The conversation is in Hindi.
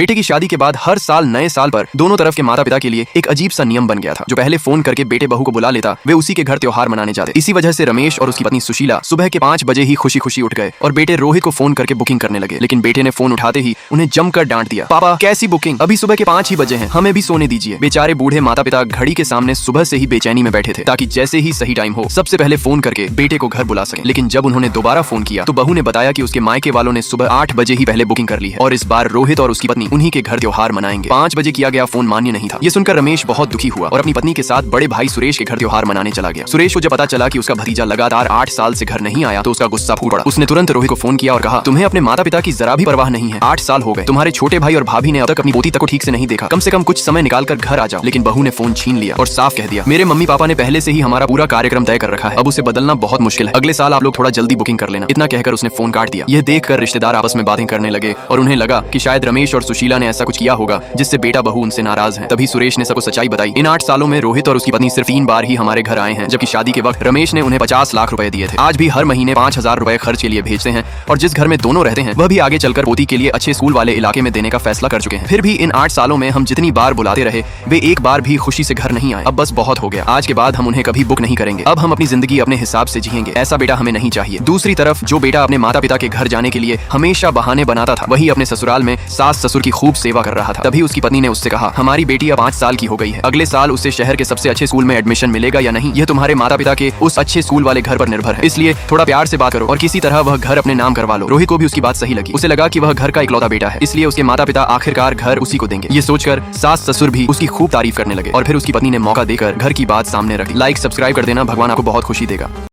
बेटे की शादी के बाद हर साल नए साल पर दोनों तरफ के माता पिता के लिए एक अजीब सा नियम बन गया था। जो पहले फोन करके बेटे बहू को बुला लेता, वे उसी के घर त्योहार मनाने जाते। इसी वजह से रमेश और उसकी पत्नी सुशीला सुबह के 5 बजे ही खुशी खुशी उठ गए और बेटे रोहित को फोन करके बुकिंग करने लगे। लेकिन बेटे ने फोन उठाते ही उन्हें जमकर डांट दिया। पापा, कैसी बुकिंग? अभी सुबह के 5 ही बजे हैं, हमें भी सोने दीजिए। बेचारे बूढ़े माता पिता घड़ी के सामने सुबह से ही बेचैनी में बैठे थे, ताकि जैसे ही सही टाइम हो सबसे पहले फोन करके बेटे को घर बुला सके। लेकिन जब उन्होंने दोबारा फोन किया तो बहू ने बताया कि उसके मायके वालों ने सुबह 8 बजे ही पहले बुकिंग कर ली है और इस बार रोहित और उसकी पत्नी उन्हीं के घर त्योहार मनाएंगे। 5 बजे किया गया फोन मान्य नहीं था। ये सुनकर रमेश बहुत दुखी हुआ और अपनी पत्नी के साथ बड़े भाई सुरेश के घर त्योहार मनाने चला गया। सुरेश को जब पता चला कि उसका भतीजा लगातार 8 साल से घर नहीं आया तो उसका गुस्सा फूट पड़ा। उसने तुरंत रोहित को फोन किया और कहा, तुम्हें अपने माता पिता की जरा भी परवाह नहीं है। 8 साल हो गए, तुम्हारे छोटे भाई और भाभी ने अब तक अपनी पोती तक को ठीक से नहीं देखा। कम से कम कुछ समय निकाल कर घर आ जाओ। लेकिन बहू ने फोन छीन लिया और साफ कह दिया, मेरे मम्मी पापा ने पहले से ही हमारा पूरा कार्यक्रम तय कर रखा है, अब उसे बदलना बहुत मुश्किल है। अगले साल आप लोग थोड़ा जल्दी बुकिंग कर लेना। इतना कहकर उसने फोन काट दिया। यह देखकर रिश्तेदार आपस में बातें करने लगे और उन्हें लगा कि शायद रमेश और सुशीला ने ऐसा कुछ किया होगा जिससे बेटा बहू उनसे नाराज है। तभी सुरेश ने सबको सच्चाई बताई। इन 8 सालों में रोहित और उसकी पत्नी सिर्फ 3 बार ही हमारे घर आए हैं, जबकि शादी के वक्त रमेश ने उन्हें 50 लाख रुपए दिए थे। आज भी हर महीने 5000 रुपए खर्च के लिए भेजते हैं और जिस घर में दोनों रहते हैं वह भी आगे चलकर पोती के लिए अच्छे स्कूल वाले इलाके में देने का फैसला कर चुके हैं। फिर भी इन 8 सालों में हम जितनी बार बुलाते रहे वे एक बार भी खुशी से घर नहीं आए। अब बस बहुत हो गया, आज के बाद हम उन्हें कभी बुक नहीं करेंगे। अब हम अपनी जिंदगी अपने हिसाब से जिएंगे। ऐसा बेटा हमें नहीं चाहिए। दूसरी तरफ जो बेटा अपने माता पिता के घर जाने के लिए हमेशा बहाने बनाता था, वही अपने ससुराल में सास ससुर की खूब सेवा कर रहा था। तभी उसकी पत्नी ने उससे कहा, हमारी बेटी अब 5 साल की हो गई है, अगले साल उसे शहर के सबसे अच्छे स्कूल में एडमिशन मिलेगा या नहीं यह तुम्हारे माता पिता के उस अच्छे स्कूल वाले घर पर निर्भर है। इसलिए थोड़ा प्यार से बात करो और किसी तरह वह घर अपने नाम करवा लो। रोहित को भी उसकी बात सही लगी। उसे लगा कि वह घर का इकलौता बेटा है, इसलिए उसके माता पिता आखिरकार घर उसी को देंगे। ये सोचकर सास ससुर भी उसकी खूब तारीफ करने लगे और फिर उसकी पत्नी ने मौका देकर घर की बात सामने रखी। लाइक सब्सक्राइब कर देना, भगवान आपको बहुत खुशी देगा।